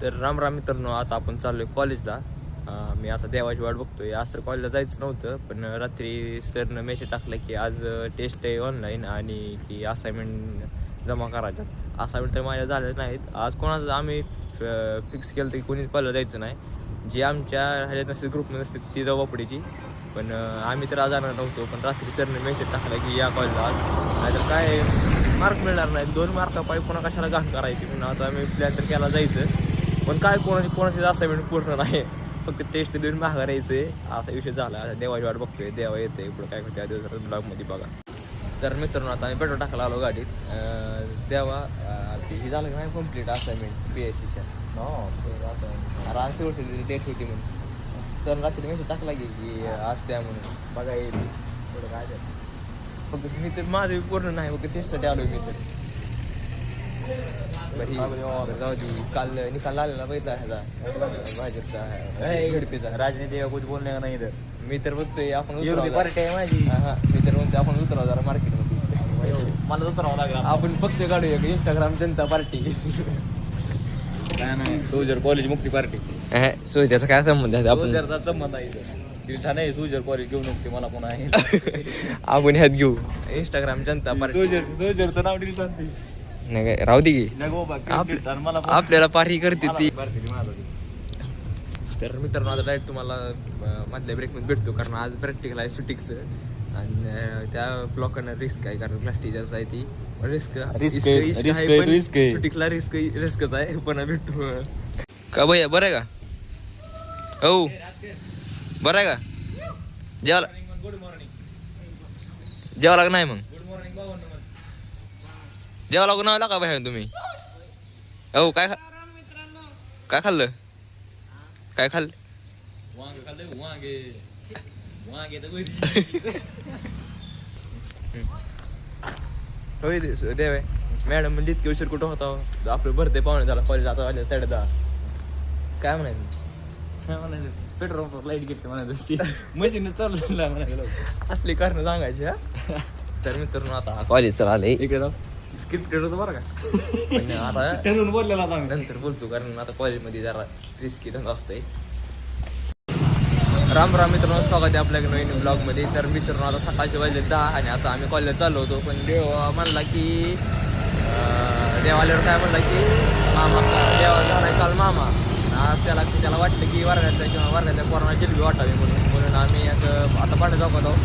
तर राम मित्रांनो, आता आपण चाललोय कॉलेजला. मी आता देवाची वाट बघतोय. आज तर कॉलेजला जायचं नव्हतं, पण रात्री सरनं मेसेज टाकला की आज टेस्ट आहे ऑनलाईन आणि की असाइनमेंट जमा करायच्यात. असाइनमेंट तर माझ्या झाल्या नाहीत. आज कोणाचं आम्ही फिक्स केलं तर कोणीच कॉलेजला जायचं नाही. जी आमच्या ह्याच्यात नसते, ग्रुपमध्ये नसते ती जबाबदारीची. पण आम्ही तर आज जाणार नव्हतो, पण रात्री सरनं मेसेज टाकला की या कॉलेजला आज, नाहीतर काय मार्क मिळणार नाही. 2 मार्कापायी पुन्हा कशाला घाण करायची. म्हणून आता आम्ही प्लॅन तर केला जायचं, पण काय कोणाची असाइनमेंट पूर्ण नाही, फक्त टेस्ट देऊन माघार यायचे असा विषय झाला. आता देवाची वाट बघतोय, देवा येते पुढं काय करते त्या दिवसात ब्लॉगमध्ये बघा. तर मित्रांनो, आता आम्ही पेट्रोल टाकायला आलो गाडीत. देवा हे झालं की नाही कम्प्लीट असाइनमेंट BSCच्या रानशी डेट होती म्हणून. तर रात्री मेसेज टाकला की आज त्या म्हणून बघा येईल पुढं काय ते. फक्त मी तर माझं पूर्ण नाही, फक्त टेस्टसाठी आलो मी तर. जाऊ दे, काल निकाल आलेला बघितला ह्याचा भाजपचा राजनीती कुछ बोलणे का नाही तर मी तर बघतोय आपण पार्टी आहे माझी. मी तर म्हणतो आपण उतरावं जरा मार्केटमध्ये. मला उतरावं लागेल. आपण पक्ष काढूया इंस्टाग्राम जनता पार्टी. काय नाही, सुजर कॉलेज मुक्ती पार्टी. सोयीचा काय संबंध आहे? आपण सुजरचा संबंध आहे. नाही सुजर कॉलेज घेऊन येते मला कोण आहे. आपण ह्यात घेऊ इंस्टाग्राम जनता पार्टी. सुजरचं नाव डिलीट आणते. नाही काय राहू दे की आपल्याला पार्टी करते ती. तर मित्रांनो, आता डायरेक्ट तुम्हाला मधल्या ब्रेकमध्ये भेटतो, कारण आज प्रॅक्टिकल आहे सुटिक्सचं आणि त्या ब्लॉकनं रिस्क आहे, कारण क्लास टीचर्स आहे ती रिस्क सुटिक्सला रिस्कच आहे. पण भेटतो का भैया? बरं आहे का? हो बरं आहे का? जेवा लाग नाही मग जेवा लागून नाव लागा बाहेर तुम्ही. हो काय खाल्लं? काय खाल्लं? होय देव मॅडम म्हणजे इतके उशीर कुठं होता? आपलं भरते पाहुणे झाला कॉलेज आता वाजले 10:30. काय म्हणायचं? पेट्रोल लाईट घेते म्हणायचं, मशीन चालू म्हणायचं. असली कारण सांगायची. हा तर मित्रांनो, आता कॉलेज सर आले इकडे स्क्रिप्टेड होतं बरं का. पण आता ठरवून बोललेला नंतर बोलतो, कारण आता कॉलेजमध्ये जरा रिस्की धंदा असतंय. राम मित्रांनो, स्वागत आहे आपल्या नवीन ब्लॉगमध्ये. तर मित्रांनो, आता सकाळचे वाजले 10 आणि आता आम्ही कॉलेजला चाललो होतो. पण देव म्हणला की देवाल्यावर काय म्हणला की मामा देवा झाला काल मामा. त्याला वाटलं की वर्गातल्या पोरांना जिलबी वाटावी म्हणून आम्ही आता पाणी जात आहोत.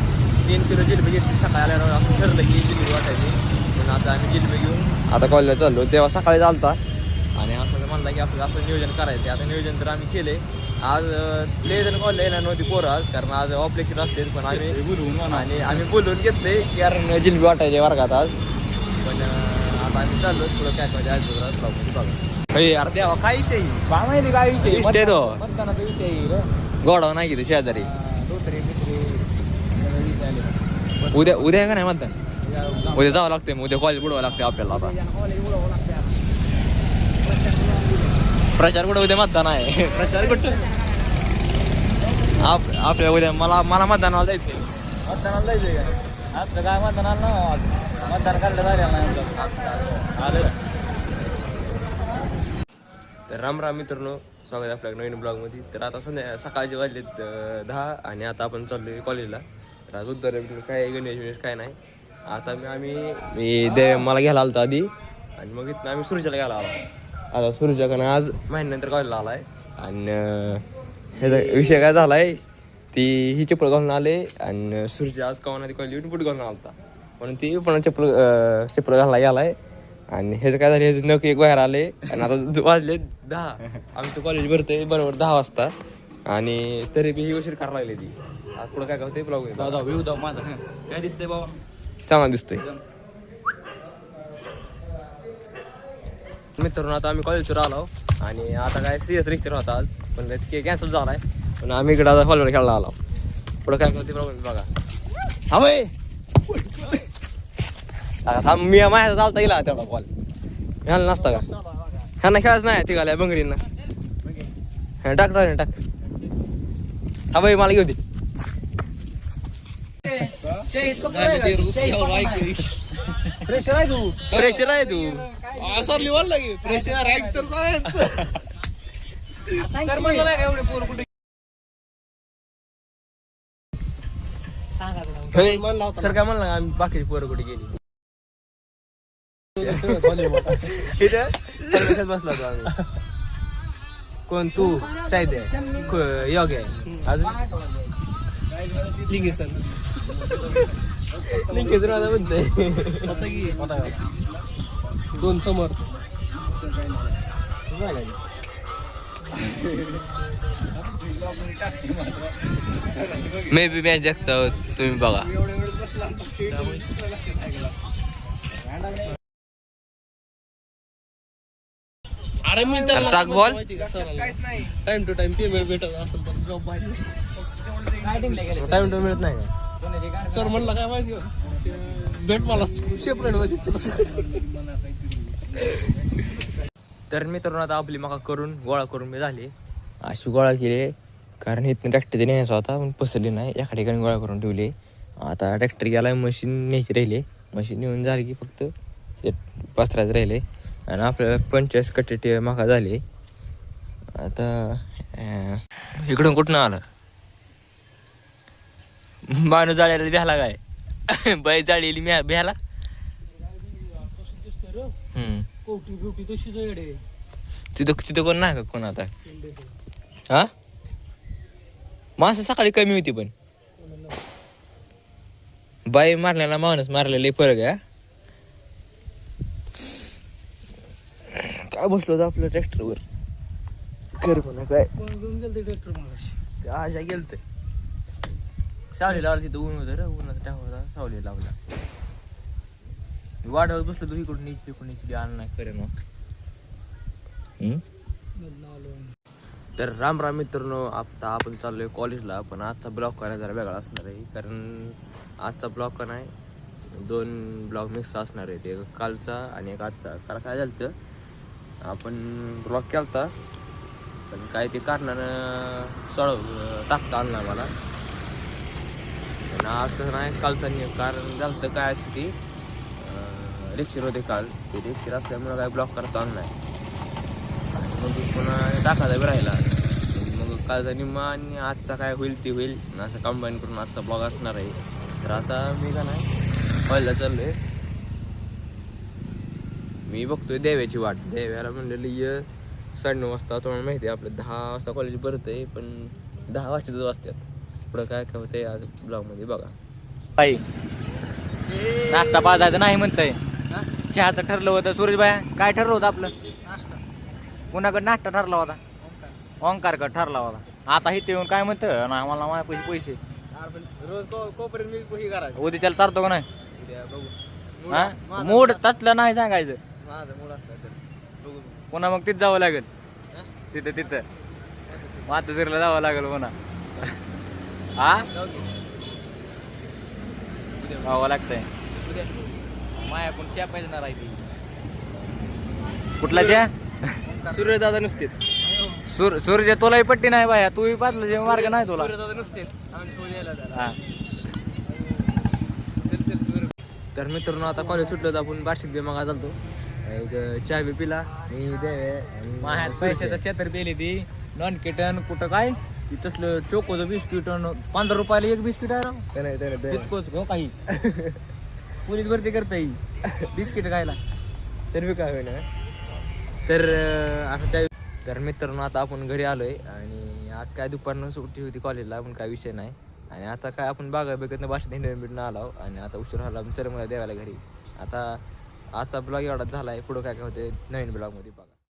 3 किलो जिलबी घेतली. सकाळी आल्यावर आपण ठरलं की जिलबी वाटायची, पण आता आम्ही जिलबी घेऊन आता कॉलेजला चाललो. तेव्हा सकाळी चालता आणि असं म्हणलं की आपल्याला असं नियोजन करायचं. आता नियोजन तर आम्ही केले. आज लय जण कॉलेज येणार नव्हती पोरं आज, कारण आज ऑफ लेक्चर असते. पण आम्ही बोलवून घेतले कारण जिलबी वाटायचे वर्गात आज. पण आता आम्ही चाललो पुढं काय पाहिजे आज बघा. अरे देवा काय विषय माहिती काय विषय तो मतदानाचा विषय गोडाव नाही की शेजारी. उद्या का नाही मतदान? उद्या जावं लागते, मग उद्या कॉलेज बुडवावं लागते आपल्याला. आता प्रचार कुठं? उद्या मतदान आहे. प्रचार कुठं? आपल्या उद्या मला मतदानाला जायचंय. मतदानाला जायचंय का? आपलं काय मतदानाला ना मतदान करायला झालं नाही. तर राम मित्रांनो, स्वागत आहे आपल्या नवीन ब्लॉगमध्ये. तर आता सकाळचे वाजलेत 10 आणि आता आपण चाललोय कॉलेजला. तर आज उत्तर काय गणेश काय नाही. आता मी देव मला घ्यायला आलो आधी आणि मग इथं आम्ही सुरजाला घ्यायला आलो. आता सुरजाकडनं आज महिन्यानंतर कॉलेजला आला आहे. आणि ह्याचा विषय काय झाला आहे, ती ही चप्पल घालून आले आणि सुरजा आज कॉलेज कॉलेज बूट घालून आला होता, म्हणून ती पण चप्पल घालला गेला आहे. आणि ह्याचं काय झालं, ह्याचं नक एक बाहेर आले आणि आता वाजले 10. आमचं कॉलेज भरते बरोबर 10 वाजता आणि तरी बी ही उशीर करायला लागली ती. आज पुढं काय करते ब्लॉग माझा काय दिसतंय बाबा? चांगला दिसतोय. मित्रांनो, आता आम्ही कॉलेजवर आलो आणि आता काय CS लेक्चर होता आज, पण कॅन्सल झाला आहे. पण आम्ही इकडं आता हॉलवर खेळायला आलो. पुढं काय करते प्रॉब्लेम बघा. हा भाई मी माझ्या चालता गेला तेवढा बॉल ह्याला नसता का? ह्यांना खेळायच नाही तिघाल्या बंगरींना. टाक हा भाई मला घेऊ दे. प्रेशर आहे तू सर लिवायला लागे प्रेशर सर म्हणलं नाही का एवढे पोरं कुठे सर काय म्हणलं आम्ही बाकीची पोरं कुठे गेली इथं सर्वेशात बसला होतो आम्ही. कोण तू साहित्य योग आहे अजून लिंगेसन लिंकेच राहता म्हणतोय 2 समोर मे बी मॅच जगता तुम्ही बघा. अरे मी टाक ball time to time payment भेटत असेल तर जॉब पाहिजे टाइम टू मिळत नाही का सर म्हणलं काय माहिती भेट मला सेपरेट तर मित्रांनो आता आपली मका करून गोळा करून मी झाली अशी गोळा केली कारण इथनं ट्रॅक्टर न्यायचा होता पण पसरली नाही एका ठिकाणी गोळा करून ठेवली. आता ट्रॅक्टर गेला मशीन न्यायची राहिली मशीन नेऊन झाली की फक्त पसरायचं राहिले आणि आपल्याला 45 कट्टे मका झाली. आता इकडून कुठनं आलं माणूस जाळ्याला भ्याला काय बाई जाळी मी भ्याला तिथं तिथं कोण नाही का कोण आता हा माणसं सकाळी कमी होती पण बाई मारल्याला माणूस मारलेला फरक आहे. काय बसलो होतं आपलं ट्रॅक्टरवर कर म्हणा काय आशा गेलत सावली लावला तिथं ऊन होतं रे उन्हाचा टाक होता सावली लावला वाढवत बसलो तू इकडून नीचली इकडून नीचली आण नाही करे ना. तर राम राम मित्रांनो आता आपण चाललोय कॉलेजला पण आजचा ब्लॉग करायला जरा वेगळा असणार आहे कारण आजचा ब्लॉग का नाही 2 ब्लॉग मिक्स असणार आहे ते कालचा आणि एक आजचा. काल काय झालं तर आपण ब्लॉग केलता पण काय ते कारणानं टाकता आणला मला आणि आज कसं नाही कालचा कारण झालं तर काय असतं की लेक्चर होते काल ते लेक्चर असल्यामुळं काय ब्लॉग करता आलं नाही मग पुन्हा टाकायचा बी राहिला मग कालचा निम्मा आणि आजचा काय होईल ते होईल असं कंबाईन करून आजचा ब्लॉग असणार आहे. तर आता मी का नाही पहिला चाललो आहे मी बघतोय देव्याची वाट देव्याला म्हणलेलं ये 9:30 वाजता तुम्हाला माहिती आहे आपलं 10 वाजता कॉलेज भरत आहे पण 10 वाजताच वाजतात पुढं काय काय होतं आज ब्लॉगमध्ये बघा. बाई नाश्ता पाजायचं नाही म्हणतंय चहाचं ठरलं होतं सूरजबाई काय ठरलं होतं आपलं कुणाकडे नाश्ता ठरला होता ओंकारकडे ठरला होता आता इथे येऊन काय म्हणतं ना मला माझ्या पैसे रोज कोपर्यंत मी पोही करायचं उद्या त्याला चालतो का नाही उद्या बघू हा मूड तसलं नाही सांगायचं माझा मूड असला तर बघू पुन्हा मग तिथं जावं लागेल तिथं मातोश्रीला जावं लागेल पुन्हा हा जावं लागतंय मायाकडून च्या पाहिजे ना राहते कुठला च्या सूर्यदादा नुसते सूर्य तुलाही पट्टी नाही बाया तूही पाचलं जे मार्ग नाही तुला सूर्यदादा नुसते हा तर मित्रांनो आता कॉलेज सुटलं तर आपण बार्षिक बी मागा चालतो एक चहा बी पिला मी देवे माझ्यात पैशाचं छत्र पेली ती नॉन किटन कुठं काय तसलं चोकोचं बिस्किट 15 रुपयाला एक बिस्किट आहे राव इतकंच गो काही पोलीस भरती करता येईल बिस्किट खायला तर मी काय होईना तर आता चहा तर मित्रांनो आता आपण घरी आलोय आणि आज काय दुपारनं सुट्टी होती कॉलेजला पण काय विषय नाही आणि आता काय आपण बागा बघत भाषेत हिंडून आलो आणि आता उशीर झाला चल मला द्यायला घरी. आता आजचा ब्लॉग एवढाच झाला आहे पुढं काय काय होते नवीन ब्लॉगमध्ये बघा.